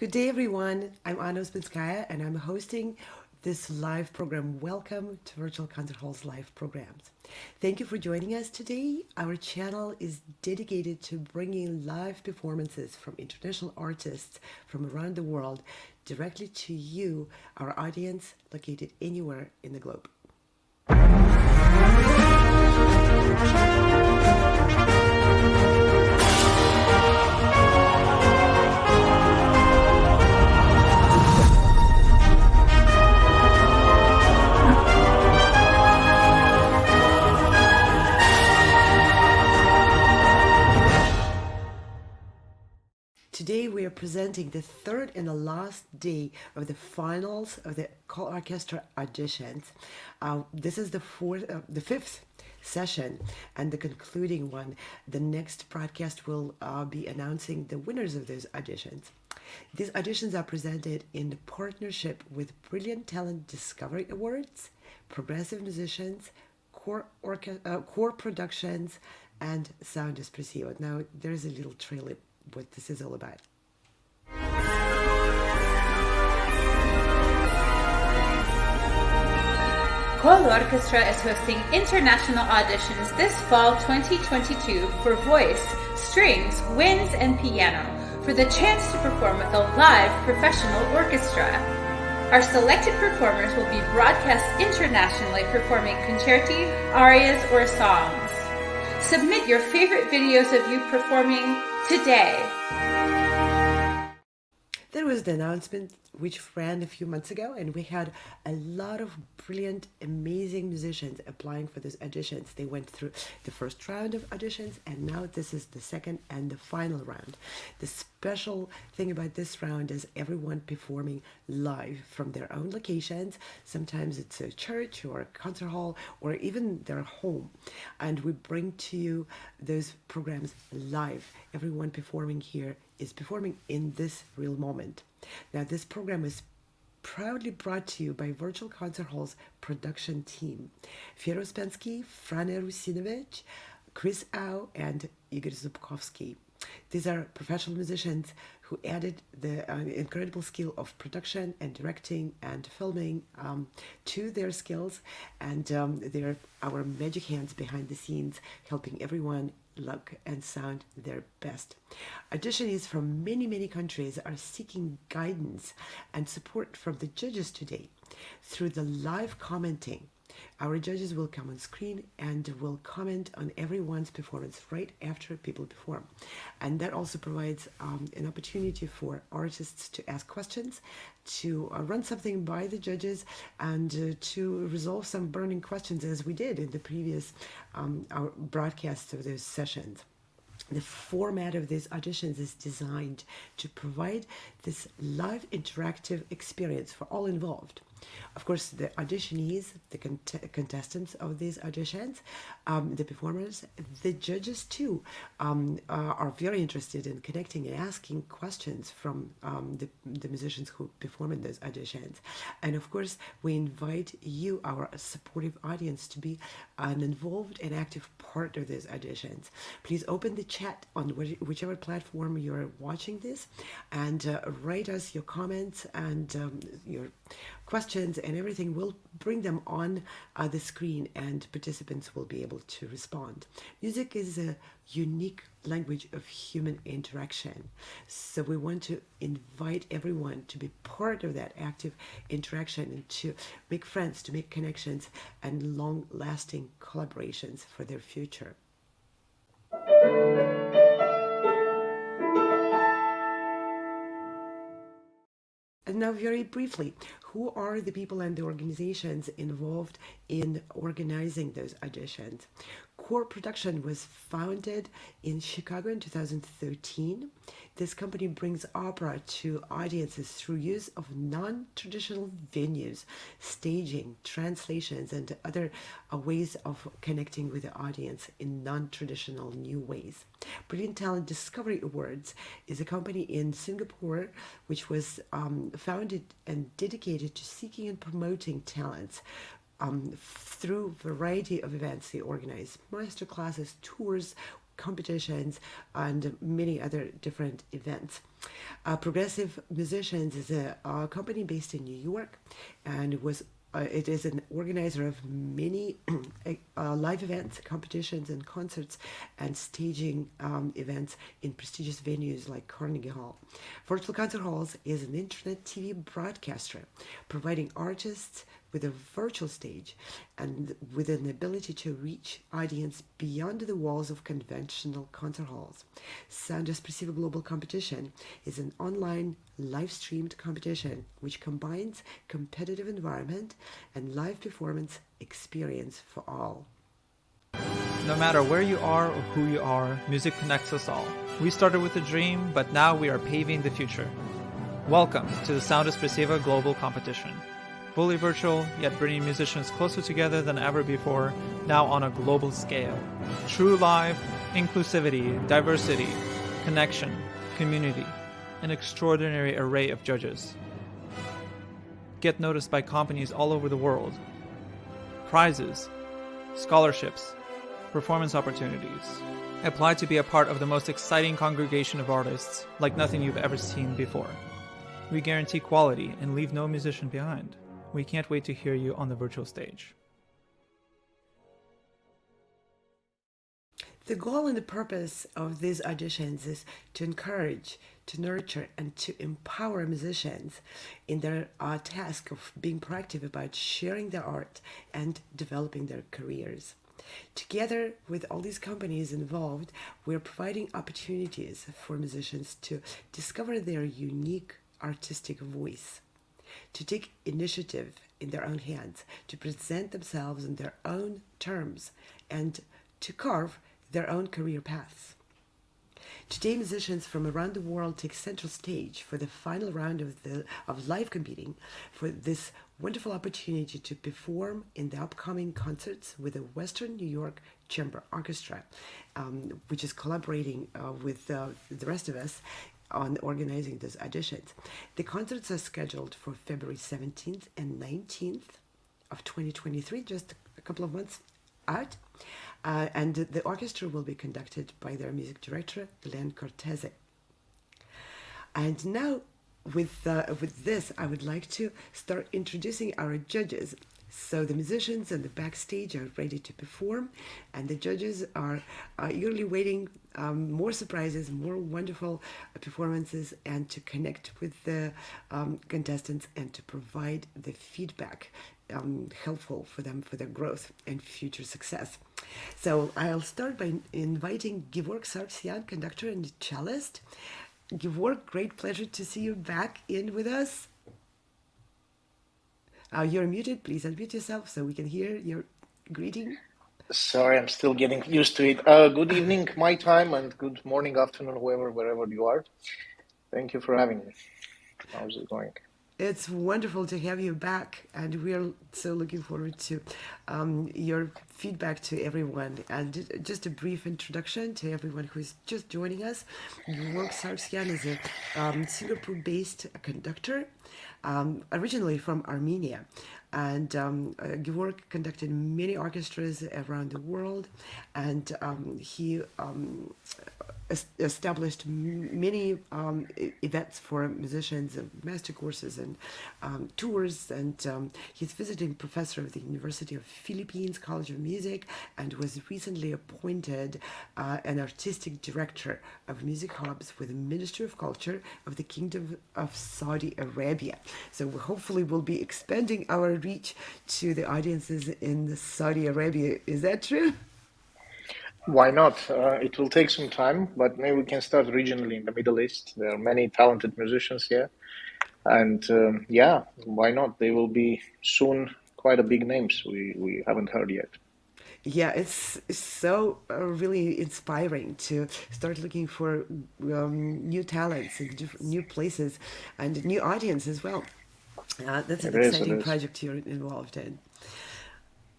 Good day, everyone. I'm Ouspenskaya, and I'm hosting this live program. Welcome to Virtual Concert Hall's live programs. Thank you for joining us today. Our channel is dedicated to bringing live performances from international artists from around the world directly to you, our audience, located anywhere in the globe. Today we are presenting the third and the last day of the finals of the colORCHESTRA auditions. This is the fifth session and the concluding one. The next broadcast will be announcing the winners of those auditions. These auditions are presented in partnership with Brilliant Talent Discovery Awards, Progressive Musicians, Core Productions, and Sound Espresso. Now there's a little trailer what this is all about. colORCHESTRA is hosting international auditions this fall 2022 for voice, strings, winds, and piano for the chance to perform with a live professional orchestra. Our selected performers will be broadcast internationally performing concerti, arias, or songs. Submit your favorite videos of you performing today. There was the announcement which ran a few months ago, and we had a lot of brilliant, amazing musicians applying for these auditions. They went through the first round of auditions, and now this is the second and the final round. The special thing about this round is everyone performing live from their own locations. Sometimes it's a church or a concert hall or even their home, and we bring to you those programs live. Everyone performing here is performing in this real moment. Now, this program is proudly brought to you by Virtual Concert Hall's production team. Fedor Ouspensky, Frane Rusinovic, Chris Au, and Igor Zubkovsky. These are professional musicians who added the incredible skill of production and directing and filming to their skills, and they're our magic hands behind the scenes, helping everyone look and sound their best. Auditionees from many countries are seeking guidance and support from the judges today. Through the live commenting, our judges will come on screen and will comment on everyone's performance right after people perform. And that also provides an opportunity for artists to ask questions, to run something by the judges, and to resolve some burning questions, as we did in the previous our broadcasts of those sessions. The format of these auditions is designed to provide this live interactive experience for all involved. Of course, the auditionees, the contestants of these auditions, the performers, the judges too, are very interested in connecting and asking questions from the musicians who perform in those auditions. And of course, we invite you, our supportive audience, to be an involved and active part of these auditions. Please open the chat on whichever platform you're watching this, and write us your comments and your questions, and everything. We'll bring them on the screen, and participants will be able to respond. Music is a unique language of human interaction, so we want to invite everyone to be part of that active interaction and to make friends, to make connections and long-lasting collaborations for their future. And now, very briefly, who are the people and the organizations involved in organizing those auditions? Core Production was founded in Chicago in 2013. This company brings opera to audiences through use of non-traditional venues, staging, translations, and other ways of connecting with the audience in non-traditional new ways. Brilliant Talent Discovery Awards is a company in Singapore which was founded and dedicated to seeking and promoting talents through a variety of events. They organize master classes, tours, competitions, and many other different events. Progressive Musicians is a company based in New York, and it is an organizer of many live events, competitions, and concerts, and staging events in prestigious venues like Carnegie Hall. Virtual Concert Halls is an internet TV broadcaster, providing artists with a virtual stage and with an ability to reach audience beyond the walls of conventional concert halls. Sound Espressiva Global Competition is an online live-streamed competition which combines competitive environment and live performance experience for all. No matter where you are or who you are, music connects us all. We started with a dream, but now we are paving the future. Welcome to the Sound Espressiva Global Competition. Fully virtual, yet bringing musicians closer together than ever before, now on a global scale. True live, inclusivity, diversity, connection, community, an extraordinary array of judges. Get noticed by companies all over the world. Prizes, scholarships, performance opportunities. Apply to be a part of the most exciting congregation of artists like nothing you've ever seen before. We guarantee quality and leave no musician behind. We can't wait to hear you on the virtual stage. The goal and the purpose of these auditions is to encourage, to nurture, and to empower musicians in their task of being proactive about sharing their art and developing their careers. Together with all these companies involved, we're providing opportunities for musicians to discover their unique artistic voice, to take initiative in their own hands, to present themselves in their own terms, and to carve their own career paths. Today, musicians from around the world take central stage for the final round of live competing, for this wonderful opportunity to perform in the upcoming concerts with the Western New York Chamber Orchestra, which is collaborating with the rest of us on organizing these auditions. The concerts are scheduled for February 17th and 19th of 2023, just a couple of months out. And the orchestra will be conducted by their music director, Glen Cortese. And now, with this, I would like to start introducing our judges. So the musicians and the backstage are ready to perform, and the judges are eagerly waiting more surprises, more wonderful performances, and to connect with the contestants and to provide the feedback helpful for them for their growth and future success. So I'll start by inviting Gevorg Sargsyan, conductor and cellist. Gevorg, great pleasure to see you back in with us. You're muted. Please unmute yourself so we can hear your greeting. Sorry, I'm still getting used to it. Good evening, my time, and good morning, afternoon, wherever you are. Thank you for having me. How's it going? It's wonderful to have you back, and we're so looking forward to your feedback to everyone. And just a brief introduction to everyone who's just joining us. Gevorg Sargsyan is a Singapore-based conductor, originally from Armenia. And Gevorg conducted many orchestras around the world, and he established many events for musicians, master courses and tours, and he's visiting professor of the University of Philippines College of Music, and was recently appointed an artistic director of music hubs with the Ministry of Culture of the Kingdom of Saudi Arabia. So hopefully we'll be expanding our reach to the audiences in Saudi Arabia. Is that true? Why not? It will take some time, but maybe we can start regionally in the Middle East. There are many talented musicians here. And yeah, why not? They will be soon quite a big names we haven't heard yet. Yeah, it's so really inspiring to start looking for new talents and new places and new audience as well. That's an exciting project you're involved in.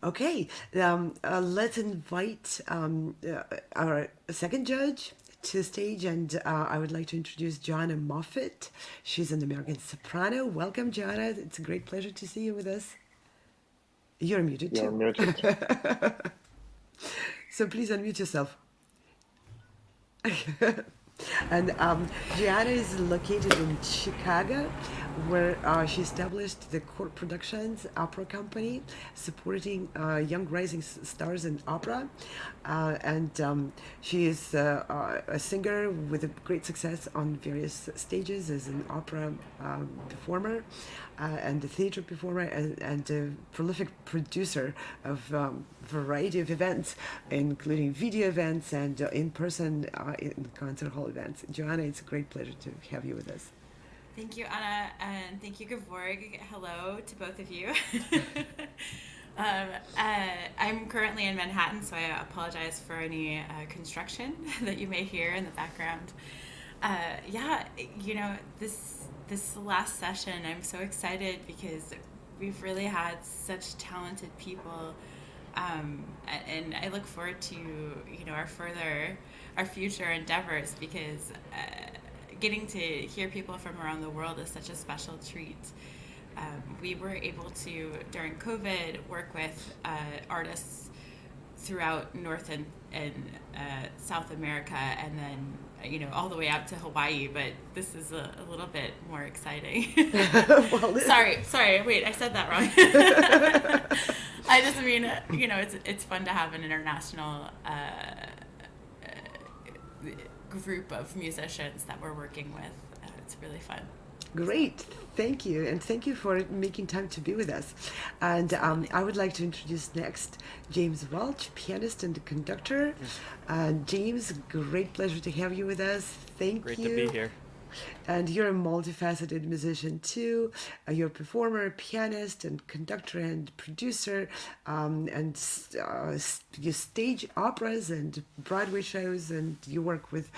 Okay, let's invite our second judge to the stage, and I would like to introduce Johanna Moffitt. She's an American soprano. Welcome, Johanna. It's a great pleasure to see you with us. You're muted too. You're muted. So please unmute yourself. And Johanna is located in Chicago, where she established the Court Productions Opera Company, supporting young rising stars in opera. And she is a singer with a great success on various stages as an opera performer and a theater performer, and a prolific producer of variety of events, including video events and in-person in concert hall events. Johanna, it's a great pleasure to have you with us. Thank you, Anna, and thank you, Gevorg. Hello to both of you. I'm currently in Manhattan, so I apologize for any construction that you may hear in the background. This last session, I'm so excited because we've really had such talented people, and I look forward to our future endeavors, because getting to hear people from around the world is such a special treat. We were able to, during COVID, work with artists throughout North and South America, and then all the way out to Hawaii. But this is a little bit more exciting. Well, sorry. Wait, I said that wrong. I just mean, it's fun to have an international group of musicians that we're working with. It's really fun. Great, thank you, and thank you for making time to be with us. And I would like to introduce next James Welch, pianist and conductor. James, great pleasure to have you with us. Thank you. Great to be here. And you're a multifaceted musician too. You're a performer, pianist, and conductor and producer, and you stage operas and Broadway shows, and you work with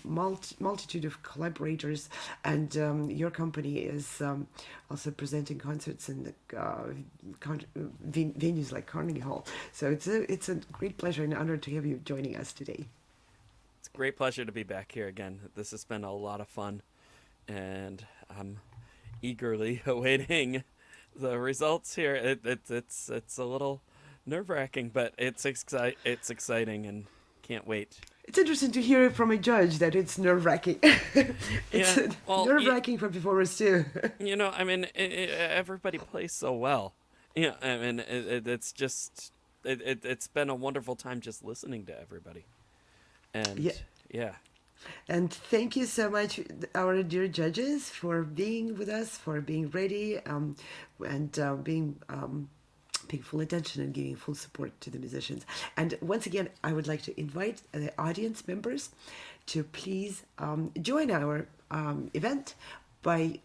multitude of collaborators. And your company is also presenting concerts in the venues like Carnegie Hall. So it's a great pleasure and honor to have you joining us today. It's a great pleasure to be back here again. This has been a lot of fun, and I'm eagerly awaiting the results here. It's a little nerve-wracking, but it's exciting, and can't wait. It's interesting to hear from a judge that it's nerve-wracking. It's nerve-wracking for performers too. Everybody plays so well. It's just it's been a wonderful time just listening to everybody. And yeah. And thank you so much, our dear judges, for being with us, for being ready, and being paying full attention and giving full support to the musicians. And once again, I would like to invite the audience members to please join our event by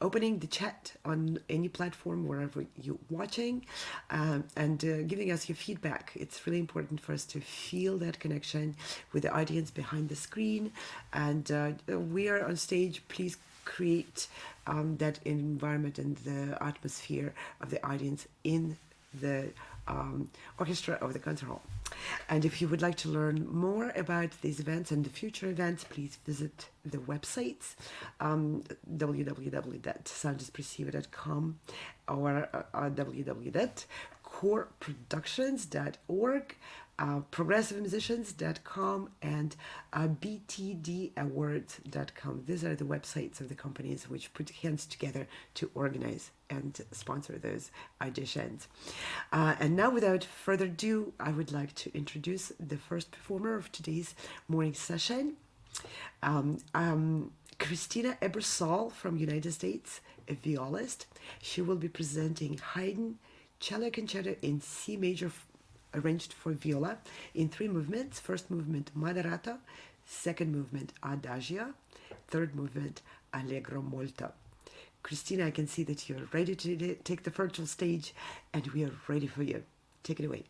opening the chat on any platform wherever you're watching, and giving us your feedback. It's really important for us to feel that connection with the audience behind the screen. And we are on stage. Please create that environment and the atmosphere of the audience in the orchestra of the concert hall. And if you would like to learn more about these events and the future events, please visit the websites, www.soundespressiva.com or www.coreproductions.org, progressivemusicians.com, and btdawards.com. These are the websites of the companies which put hands together to organize and sponsor those auditions. And now, without further ado, I would like to introduce the first performer of today's morning session, Christina Ebersol from United States, a violist. She will be presenting Haydn Cello Concerto in C major, arranged for viola, in 3 movements. First movement, Moderato. Second movement, Adagio. Third movement, Allegro molto. Christina, I can see that you're ready to take the virtual stage, and we are ready for you. Take it away.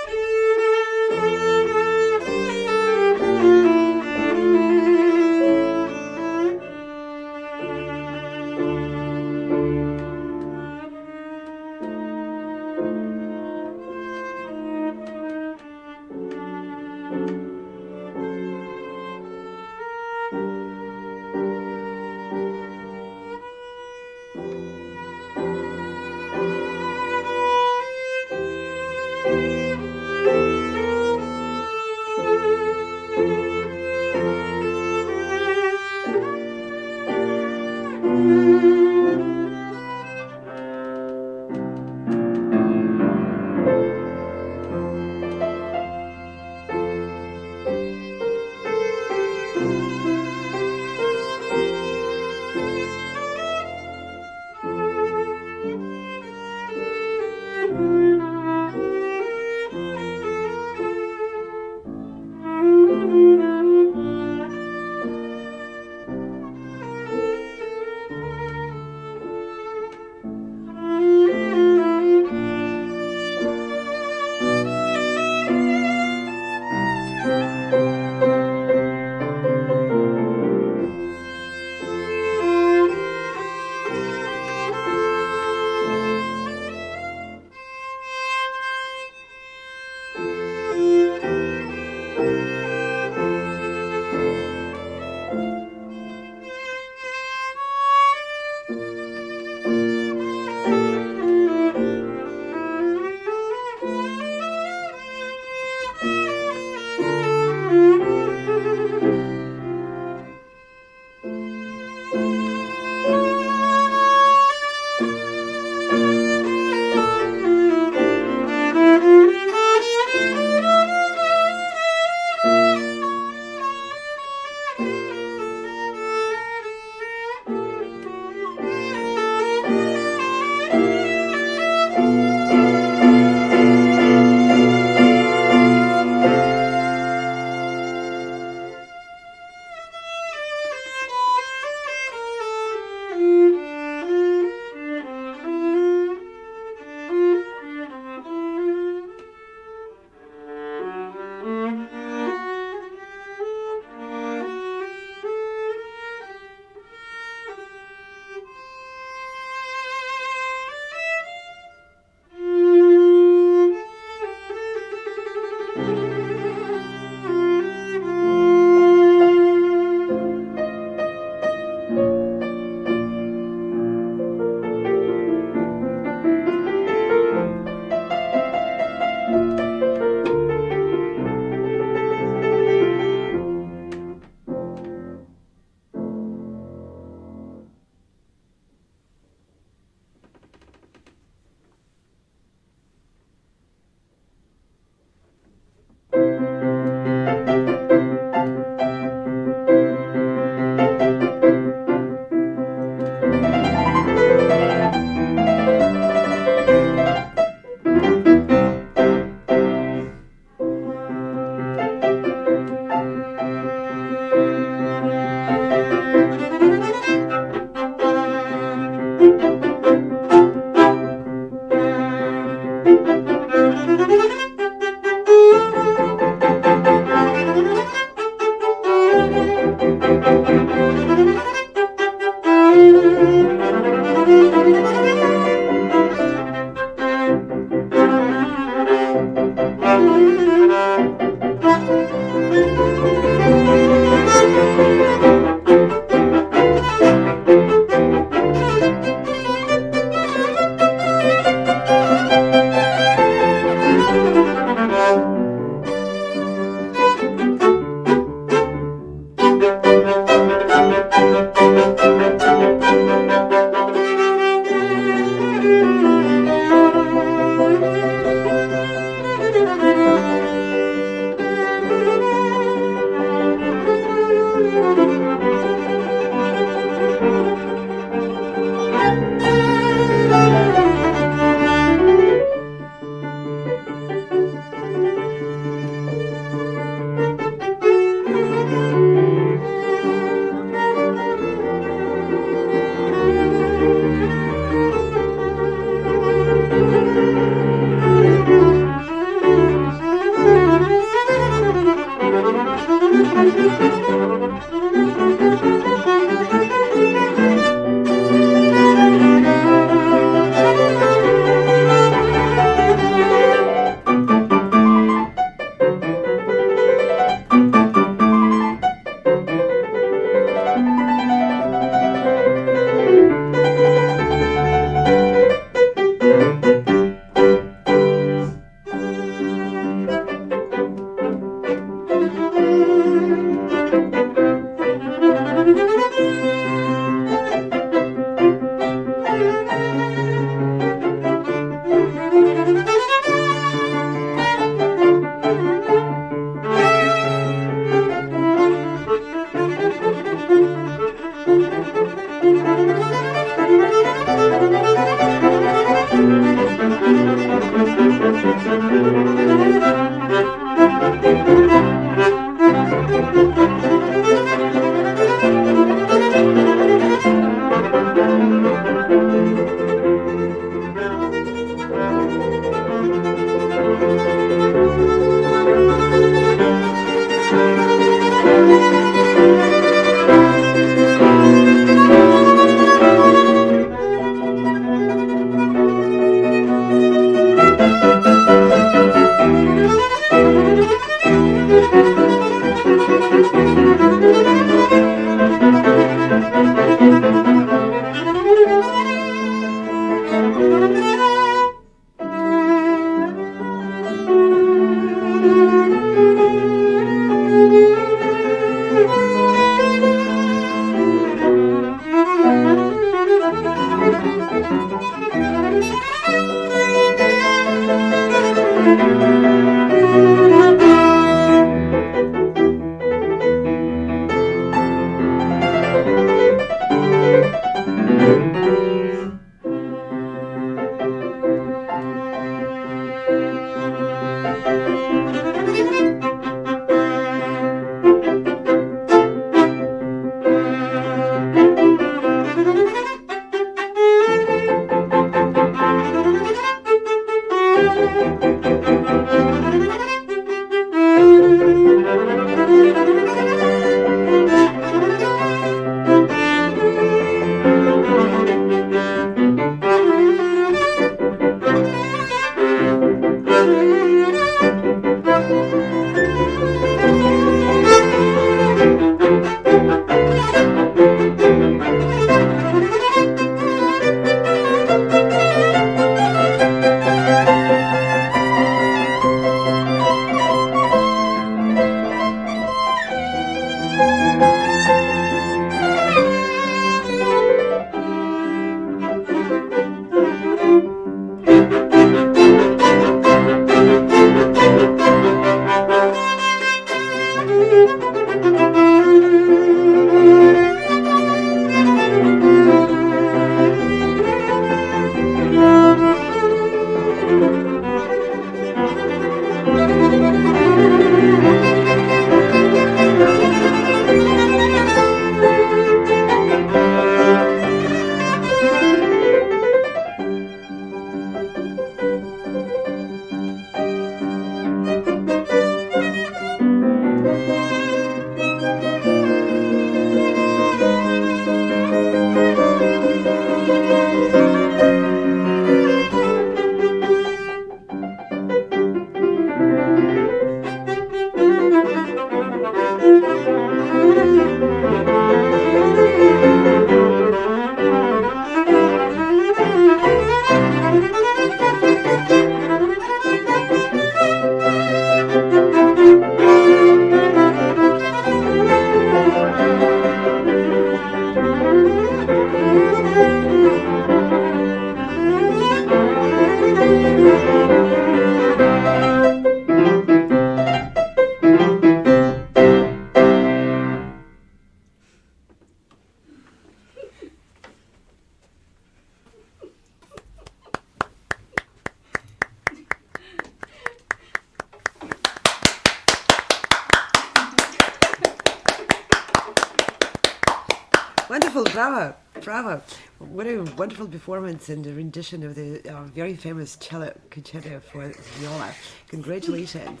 Wonderful, bravo, bravo. What a wonderful performance and the rendition of the very famous cello concerto for viola. Congratulations.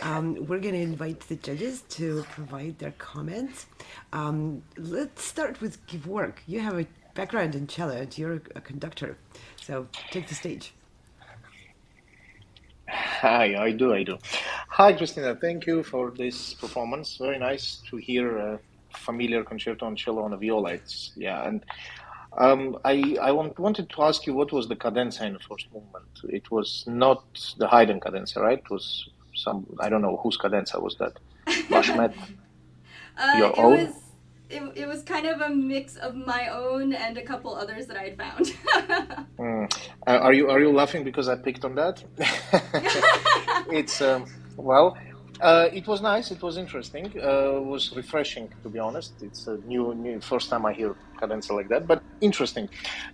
We're going to invite the judges to provide their comments. Let's start with Gevorg. You have a background in cello and you're a conductor, so take the stage. Hi, I do. Hi, Christina. Thank you for this performance. Very nice to hear a familiar concerto on cello on a viola. And I wanted to ask you what was the cadenza in the first movement. It was not the Haydn cadenza, right? It was some, I don't know whose cadenza was that. Bashmet, your own? It was kind of a mix of my own and a couple others that I had found. Are you laughing because I picked on that? It's well, it was nice. It was interesting. It was refreshing, to be honest. It's a new first time I hear cadenza like that, but interesting.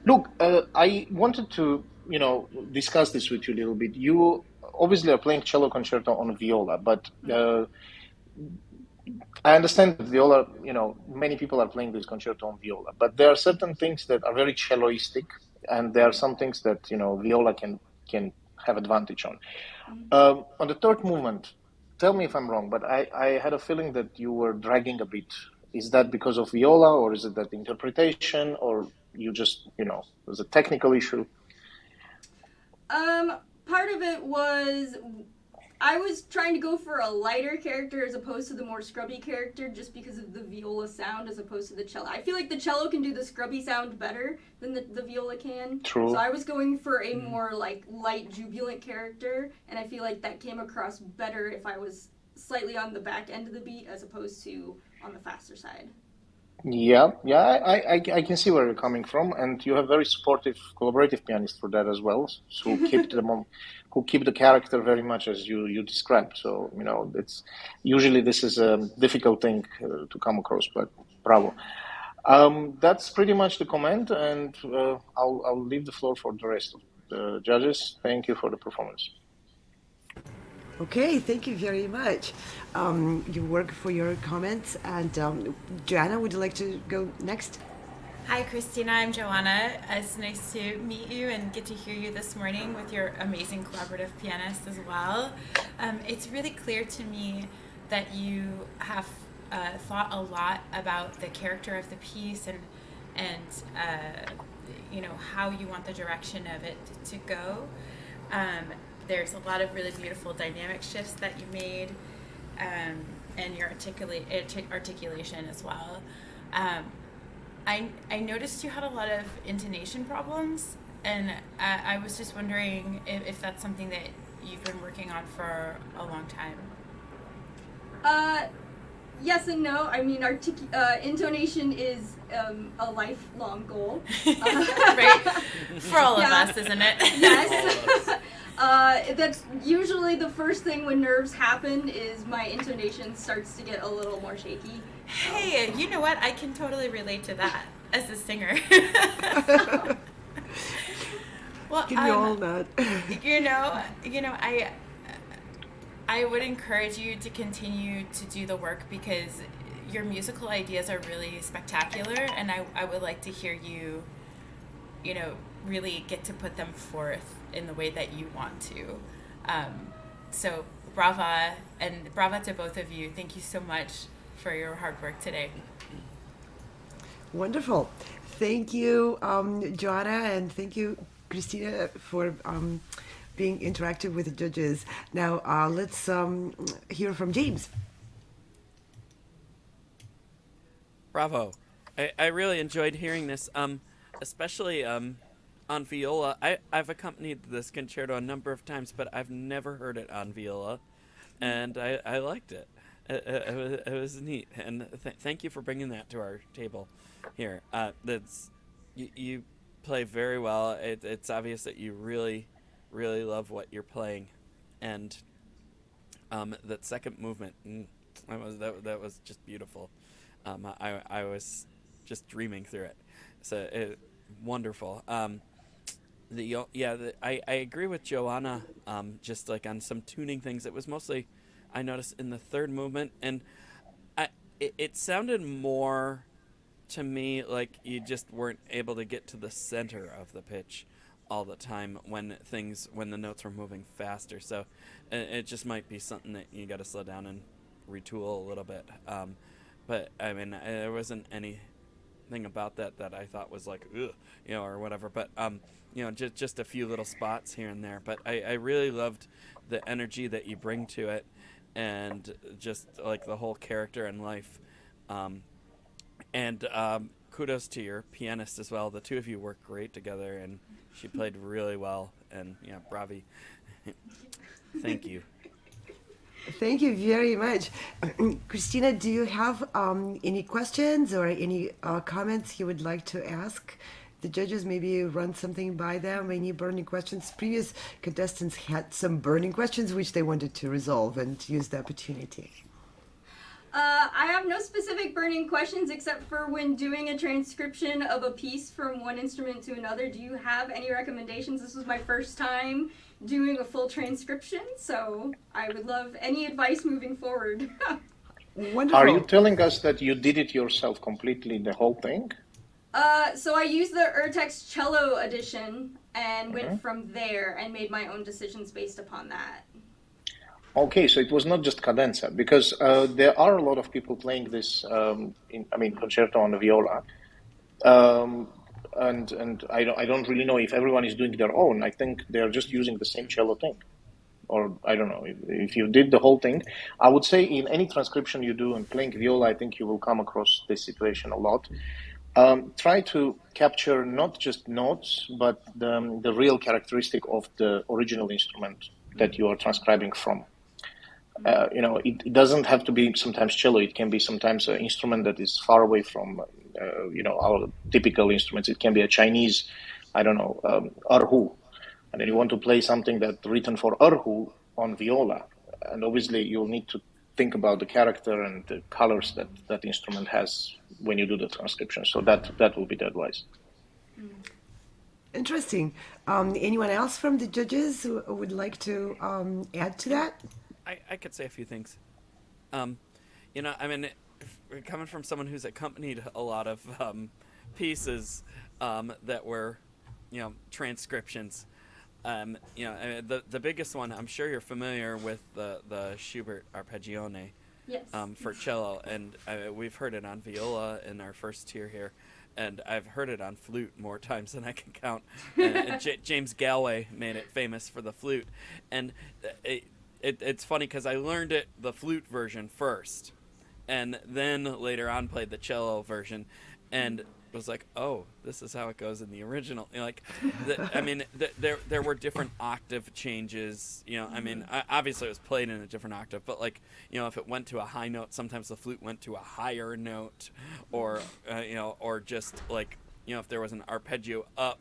Look, I wanted to discuss this with you a little bit. You obviously are playing cello concerto on viola, but I understand that viola, many people are playing this concerto on viola, but there are certain things that are very celloistic, and there are some things that, viola can have advantage on. On the third movement, tell me if I'm wrong, but I had a feeling that you were dragging a bit. Is that because of viola, or is it that interpretation, or you just, it was a technical issue? Part of it was I was trying to go for a lighter character as opposed to the more scrubby character just because of the viola sound as opposed to the cello. I feel like the cello can do the scrubby sound better than the viola can. True. So I was going for a more like light, jubilant character, and I feel like that came across better if I was slightly on the back end of the beat as opposed to on the faster side. Yeah, I can see where you're coming from, and you have very supportive, collaborative pianist for that as well, who keep the character very much as you described. So it's usually this is a difficult thing to come across, but bravo. That's pretty much the comment, and I'll leave the floor for the rest of the judges. Thank you for the performance. Okay, thank you very much, Gevorg, for your comments. And Johanna, would you like to go next? Hi, Christina. I'm Johanna. It's nice to meet you and get to hear you this morning with your amazing collaborative pianist as well. It's really clear to me that you have thought a lot about the character of the piece and how you want the direction of it to go. There's a lot of really beautiful dynamic shifts that you made, and your articulation as well. I noticed you had a lot of intonation problems, and I was just wondering if that's something that you've been working on for a long time. Yes and no. I mean, intonation is a lifelong goal. Right? For all of us, isn't it? Yes. That's usually the first thing when nerves happen is my intonation starts to get a little more shaky. Hey, you know what? I can totally relate to that as a singer. Well, Can we all not? I would encourage you to continue to do the work because your musical ideas are really spectacular, and I would like to hear you, really get to put them forth in the way that you want to. So brava, and brava to both of you. Thank you so much for your hard work today. Wonderful. Thank you, Joanna, and thank you, Christina, for being interactive with the judges. Now, let's hear from James. Bravo. I really enjoyed hearing this, especially on viola. I've accompanied this concerto a number of times, but I've never heard it on viola, and I liked it. It was neat, and thank you for bringing that to our table here. You play very well. It's obvious that you really, really love what you're playing, and that second movement, that was just beautiful. I was just dreaming through it. So wonderful. I agree with Joanna. Just like on some tuning things, it was mostly I noticed in the third movement, and it sounded more to me like you just weren't able to get to the center of the pitch all the time when the notes were moving faster. So it just might be something that you got to slow down and retool a little bit. But I mean, there wasn't anything about that I thought was like, ugh, or whatever. But just a few little spots here and there. But I really loved the energy that you bring to it, and just like the whole character and life. And kudos to your pianist as well. The two of you worked great together, and she played really well. And bravi. Thank you. Thank you very much. Christina, do you have any questions or any comments you would like to ask the judges? Maybe run something by them, any burning questions? Previous contestants had some burning questions which they wanted to resolve and use the opportunity. I have no specific burning questions except for when doing a transcription of a piece from one instrument to another. Do you have any recommendations? This was my first time doing a full transcription, so I would love any advice moving forward. Wonderful. Are you telling us that you did it yourself completely, the whole thing? So I used the Urtext cello edition and went from there and made my own decisions based upon that. Okay, so it was not just cadenza, because there are a lot of people playing this, concerto on the viola, and I don't really know if everyone is doing their own. I think they're just using the same cello thing, or I don't know if you did the whole thing. I would say in any transcription you do and playing viola, I think you will come across this situation a lot. Try to capture not just notes, but the real characteristic of the original instrument that you are transcribing from. It doesn't have to be sometimes cello. It can be sometimes an instrument that is far away from, our typical instruments. It can be a Chinese, erhu. And then you want to play something that's written for erhu on viola. And obviously you'll need to think about the character and the colors that that instrument has when you do the transcription. So that will be the advice. Interesting. Anyone else from the judges who would like to add to that? I could say a few things. Coming from someone who's accompanied a lot of pieces that were, transcriptions. The biggest one, I'm sure you're familiar with the Schubert Arpeggione. Yes. For cello, and we've heard it on viola in our first tier here, and I've heard it on flute more times than I can count. And James Galway made it famous for the flute, and it's funny because I learned the flute version first, and then later on played the cello version, and was like, oh, this is how it goes in the original. There were different octave changes. Obviously it was played in a different octave, but if it went to a high note, sometimes the flute went to a higher note, or just if there was an arpeggio up,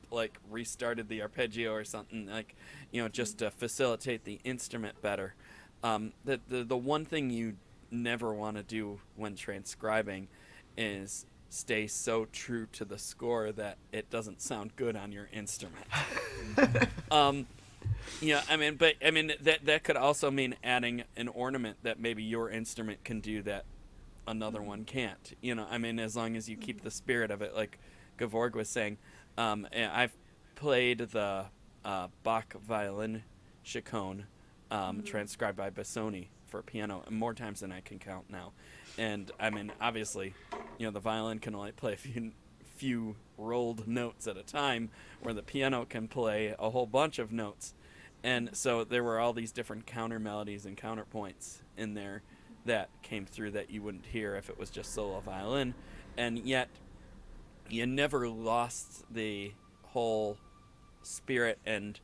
restarted the arpeggio or something, just to facilitate the instrument better. The one thing you never want to do when transcribing is stay so true to the score that it doesn't sound good on your instrument. That could also mean adding an ornament that maybe your instrument can do that another one can't. As long as you keep the spirit of it, like Gevorg was saying. I've played the Bach violin chaconne transcribed by Bassoni for piano more times than I can count now. And obviously, the violin can only play a few rolled notes at a time, where the piano can play a whole bunch of notes. And so there were all these different counter melodies and counterpoints in there that came through that you wouldn't hear if it was just solo violin. And yet, you never lost the whole spirit and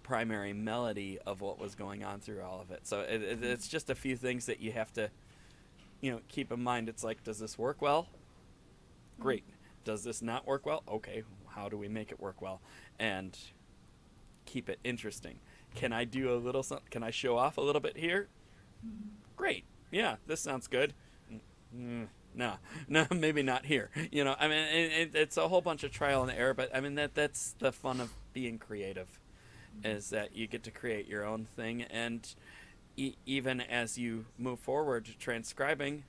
primary melody of what was going on through all of it. So it's just a few things that you have to, keep in mind. It's like, does this work well? Great. Does this not work well? Okay, how do we make it work well? And keep it interesting. Can I do a little something? Can I show off a little bit here? Great. Yeah, this sounds good. No, maybe not here. It's a whole bunch of trial and error, but that's the fun of being creative, is that you get to create your own thing. And even as you move forward transcribing,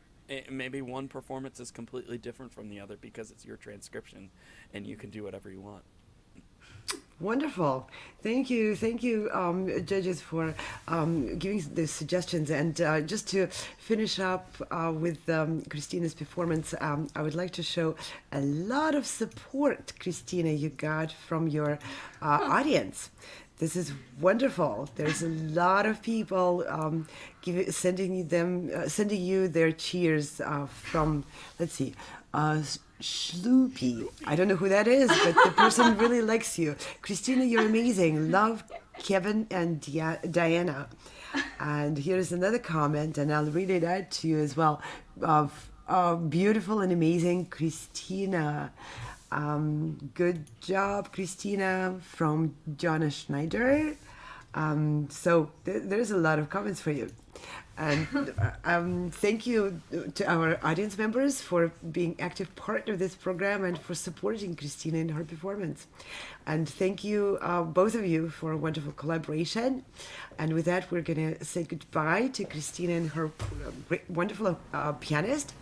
maybe one performance is completely different from the other because it's your transcription and you can do whatever you want. Wonderful. Thank you, judges, for giving the suggestions. And just to finish up with Christina's performance, I would like to show a lot of support, Christina, you got from your audience. This is wonderful. There's a lot of people sending you their cheers from, let's see, Schloopy. I don't know who that is, but the person really likes you. Christina, you're amazing. Love, Kevin and Diana. And here's another comment, and I'll read it out to you as well. Beautiful and amazing, Christina. Good job, Christina, from Jonna Schneider. So there's a lot of comments for you. And thank you to our audience members for being active part of this program and for supporting Christina in her performance. And thank you, both of you, for a wonderful collaboration. And with that, we're going to say goodbye to Christina and her wonderful pianist.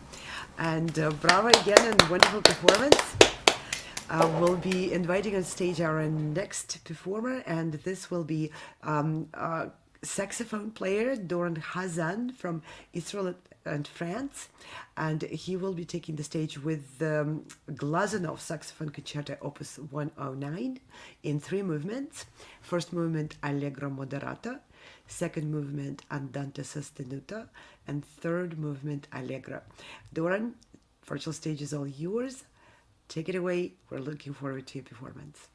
And bravo again and wonderful performance. We'll be inviting on stage our next performer, and this will be saxophone player Doran Hazan from Israel and France, and he will be taking the stage with the Glazunov Saxophone Concerto Opus 109 in 3 movements. First movement Allegro Moderato, second movement Andante Sostenuto, and third movement Allegro. Doran, virtual stage is all yours. Take it away. We're looking forward to your performance.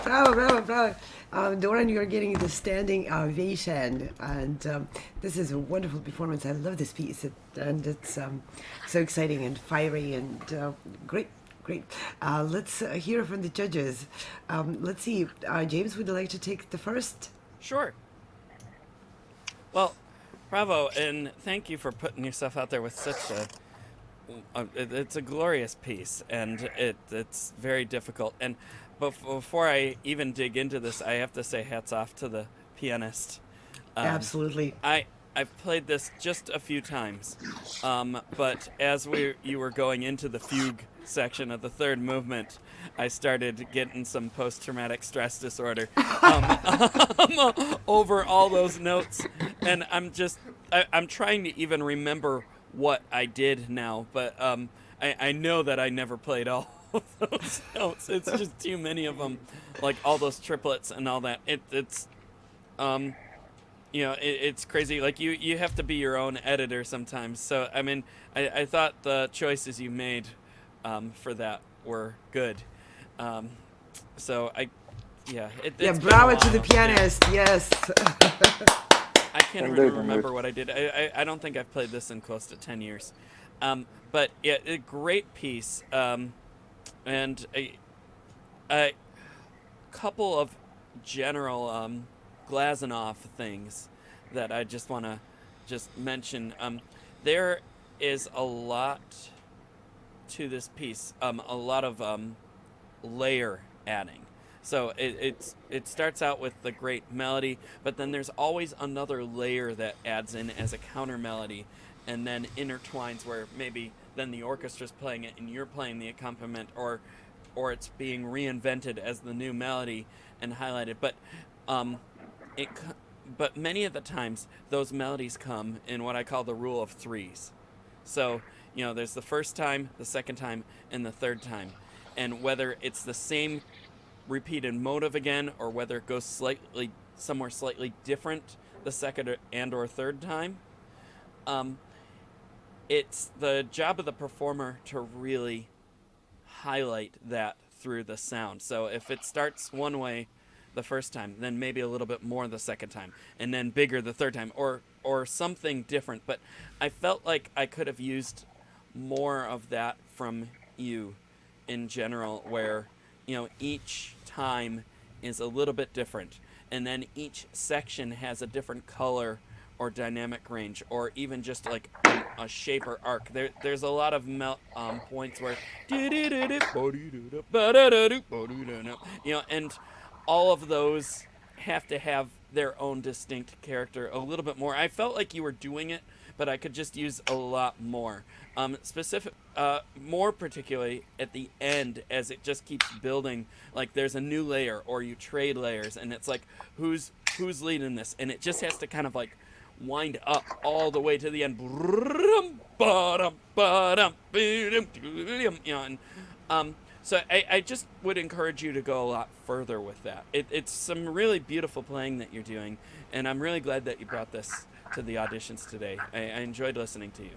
Bravo, bravo, bravo. Doran, you're getting the standing ovation, and this is a wonderful performance. I love this piece, and it's so exciting and fiery and great, great. Let's hear from the judges. Let's see, James, would you like to take the first? Sure. Well, bravo, and thank you for putting yourself out there with such it's a glorious piece, and it's very difficult. And before I even dig into this, I have to say hats off to the pianist. Absolutely. I've played this just a few times, but as you were going into the fugue section of the third movement, I started getting some post-traumatic stress disorder over all those notes, and I'm trying to even remember what I did now, but I know that I never played all of those notes. It's just too many of them, like all those triplets and all that. It's it's crazy. Like you have to be your own editor sometimes. So I mean, I thought the choices you made for that were good. So bravo to the pianist. Yeah. Yes. I can't even remember what I did. I don't think I've played this in close to 10 years. But yeah, a great piece. And a couple of general Glazunov things that I just want to mention. There is a lot to this piece, a lot of layer adding. So it starts out with the great melody, but then there's always another layer that adds in as a counter melody, and then intertwines where maybe then the orchestra's playing it and you're playing the accompaniment, or it's being reinvented as the new melody and highlighted. But but many of the times those melodies come in what I call the rule of threes. So there's the first time, the second time, and the third time, and whether it's the same repeated motive again, or whether it goes somewhere slightly different the second or third time, it's the job of the performer to really highlight that through the sound. So if it starts one way the first time, then maybe a little bit more the second time, and then bigger the third time, or something different. But I felt like I could have used more of that from you in general, where each time is a little bit different, and then each section has a different color or dynamic range, or even just like a shape or arc. There's a lot of points where and all of those have to have their own distinct character a little bit more. I felt like you were doing it, but I could just use a lot more. More particularly at the end, as it just keeps building. Like there's a new layer, or you trade layers, and it's like who's leading this, and it just has to kind of like wind up all the way to the end. So I just would encourage you to go a lot further with that. It's some really beautiful playing that you're doing, and I'm really glad that you brought this to the auditions today. I enjoyed listening to you.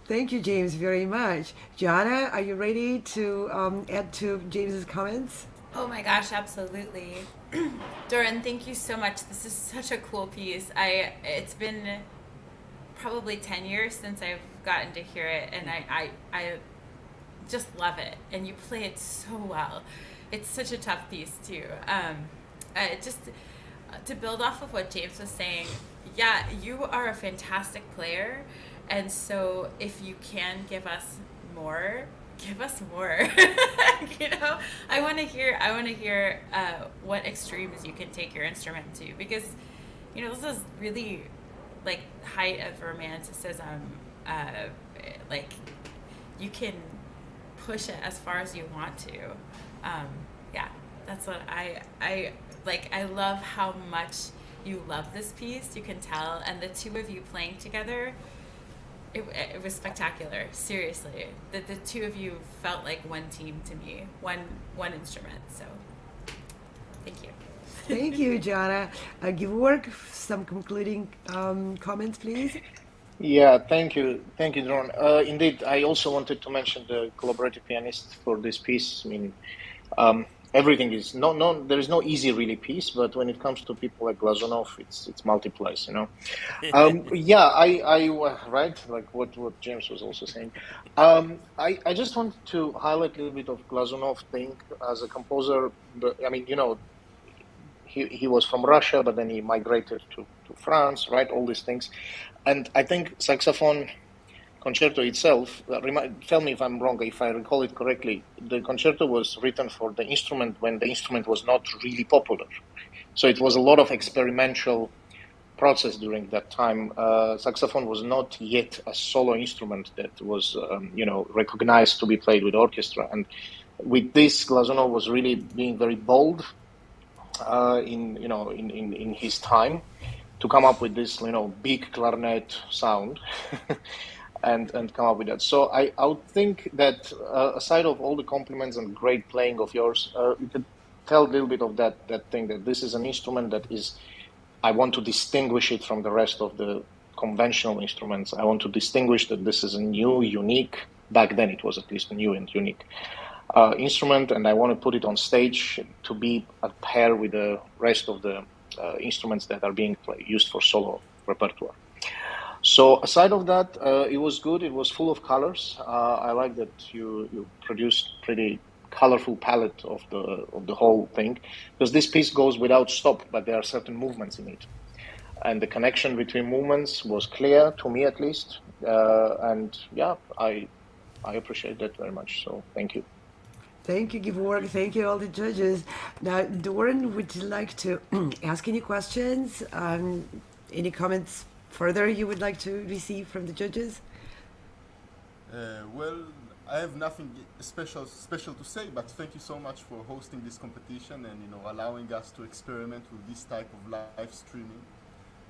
Thank you, James, very much. Johanna, are you ready to add to James's comments? Oh my gosh, absolutely. Doran, thank you so much. This is such a cool piece. It's been probably 10 years since I've gotten to hear it, and I just love it. And you play it so well. It's such a tough piece too. to build off of what James was saying, yeah, you are a fantastic player, and so if you can give us more, give us more. I want to hear what extremes you can take your instrument to, because this is really like height of romanticism. Like you can push it as far as you want to. Yeah, that's what I like. I love how much you love this piece. You can tell, and the two of you playing together, it was spectacular. Seriously, the two of you felt like one team to me, one instrument. So, thank you. Thank you, Johanna. Gevorg, some concluding comments, please. Yeah, thank you, Doron. Indeed, I also wanted to mention the collaborative pianist for this piece. I mean, everything is no. There is no easy really piece, but when it comes to people like Glazunov, it's multiplies. Yeah, I right, like what James was also saying. I just wanted to highlight a little bit of Glazunov thing as a composer. I mean, he was from Russia, but then he migrated to France, right? All these things. And I think saxophone concerto itself, tell me if I'm wrong, if I recall it correctly, the concerto was written for the instrument when the instrument was not really popular. So it was a lot of experimental process during that time. Saxophone was not yet a solo instrument that was, recognized to be played with orchestra. And with this, Glazunov was really being very bold in his time to come up with this big clarinet sound and come up with that. So I would think that aside of all the compliments and great playing of yours, you could tell a little bit of that thing, that this is an instrument that is, I want to distinguish it from the rest of the conventional instruments. I want to distinguish that this is a new, unique, back then it was at least new and unique instrument, and I want to put it on stage to be at pair with the rest of the instruments that are being used for solo repertoire. So aside of that, it was good. It was full of colors. I like that you produced pretty colorful palette of the whole thing, because this piece goes without stop, but there are certain movements in it, and the connection between movements was clear to me at least. And yeah, I appreciate that very much. So thank you. Thank you, Gevorg. Thank you, all the judges. Now, Doran, would you like to ask any questions? Any comments further you would like to receive from the judges? Well, I have nothing special to say, but thank you so much for hosting this competition and allowing us to experiment with this type of live streaming.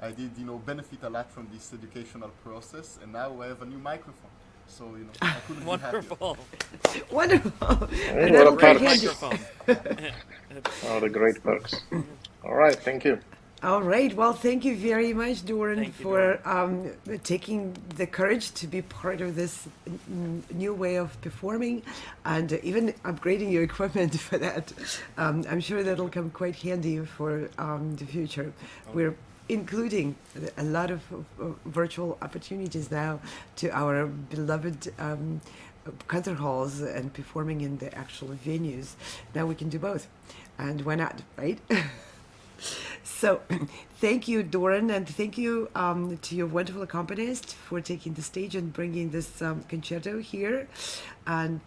I did benefit a lot from this educational process, and now I have a new microphone. So, I couldn't Wonderful. be happier. Wonderful. Hey, what a Great perks. microphone. Oh, the great perks. All right, thank you. All right. Well, thank you very much, Doran, Thank you, for taking the courage to be part of this new way of performing, and even upgrading your equipment for that. I'm sure that'll come quite handy for the future. We're including a lot of virtual opportunities now to our beloved concert halls and performing in the actual venues. Now we can do both, and why not, right? So, thank you, Doran, and thank you to your wonderful accompanist for taking the stage and bringing this concerto here. And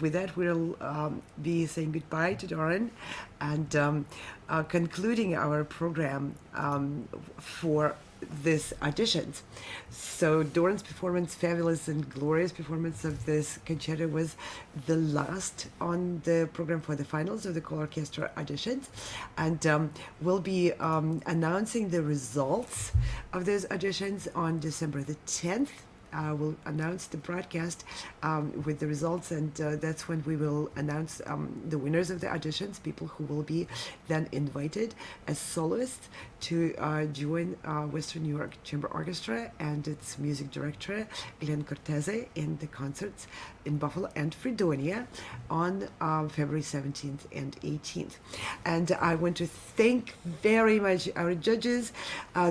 with that, we'll be saying goodbye to Doran and concluding our program for this auditions. So Doran's performance, fabulous and glorious performance of this concerto, was the last on the program for the finals of the colORCHESTRA auditions, and we'll be announcing the results of those auditions on December the 10th. We'll announce the broadcast with the results, and that's when we will announce the winners of the auditions, people who will be then invited as soloists to join Western New York Chamber Orchestra and its music director, Glen Cortese, in the concerts in Buffalo and Fredonia on February 17th and 18th. And I want to thank very much our judges.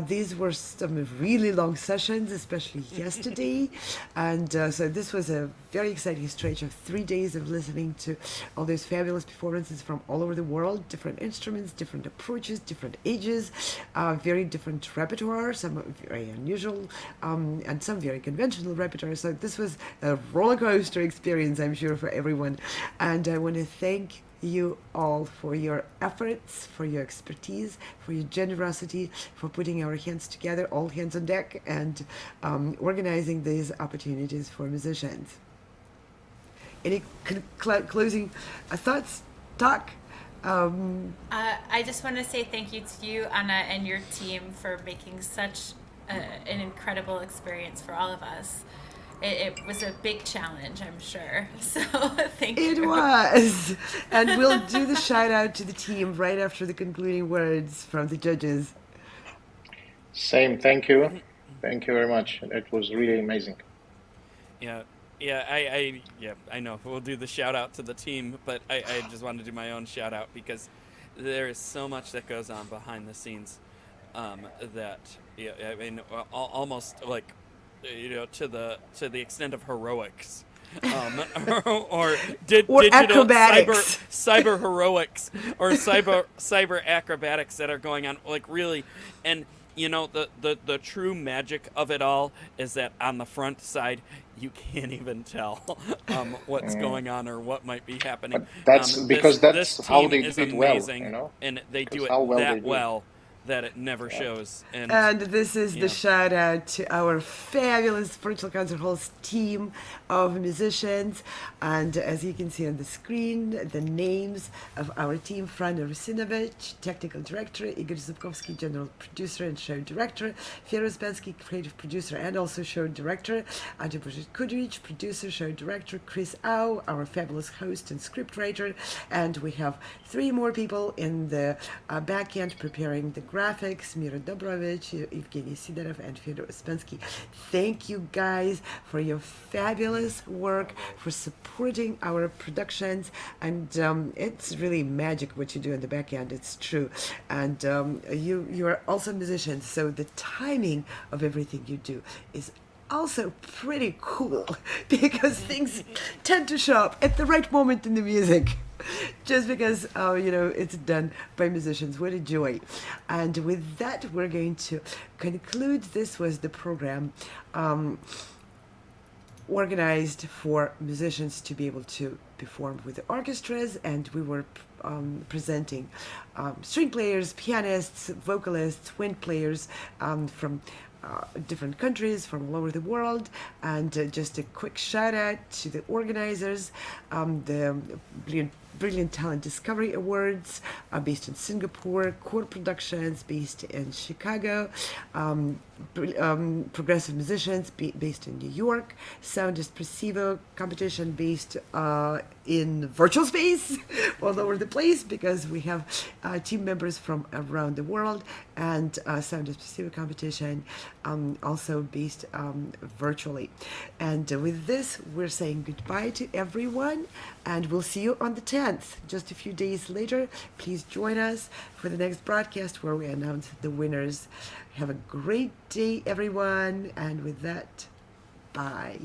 These were some really long sessions, especially yesterday. day. And so this was a very exciting stretch of 3 days of listening to all those fabulous performances from all over the world, different instruments, different approaches, different ages, very different repertoire, some very unusual and some very conventional repertoire. So this was a roller coaster experience, I'm sure, for everyone. And I want to thank you all for your efforts, for your expertise, for your generosity, for putting our hands together, all hands on deck, and organizing these opportunities for musicians. Any closing thoughts, talk? I just want to say thank you to you, Anna, and your team for making such an incredible experience for all of us. It was a big challenge, I'm sure. So thank you. It was. And we'll do the shout out to the team right after the concluding words from the judges. Same. Thank you. Thank you very much. It was really amazing. I know. We'll do the shout out to the team, but I just wanted to do my own shout out because there is so much that goes on behind the scenes that, I mean, almost like, to the extent of heroics, or digital acrobatics, cyber heroics, or cyber acrobatics that are going on, like really. And the true magic of it all is that on the front side you can't even tell what's going on or what might be happening. But that's because that's how they do it amazing, well, and they do it that well that it never shows. And this is the shout out to our fabulous Virtual Concert Hall's team of musicians. And as you can see on the screen, the names of our team: Frane Rusinovic, Technical Director; Igor Zubkovsky, General Producer and Show Director; Fedor Ouspensky, Creative Producer and also Show Director; Ante Kudrich, Producer, Show Director; Chris Au, our fabulous host and scriptwriter. And we have 3 more people in the back end preparing the graphics: Mira Dobrovich, Evgeny Sidorov, and Fedor Ouspensky. Thank you guys for your fabulous work, for supporting our productions, and it's really magic what you do in the back end. It's true. And you are also musicians, so the timing of everything you do is also pretty cool because things tend to show up at the right moment in the music. Just because, it's done by musicians. What a joy. And with that, we're going to conclude. This was the program organized for musicians to be able to perform with the orchestras, and we were presenting string players, pianists, vocalists, wind players from different countries from all over the world. And just a quick shout out to the organizers. The Brilliant Talent Discovery Awards based in Singapore, Core Productions based in Chicago, Progressive Musicians based in New York, Sound Espressivo competition based in virtual space all over the place because we have team members from around the world, and Sound Espressivo competition also based virtually. And with this, we're saying goodbye to everyone, and we'll see you on the 10th, just a few days later. Please join us for the next broadcast where we announce the winners. Have a great day, everyone, and with that, bye.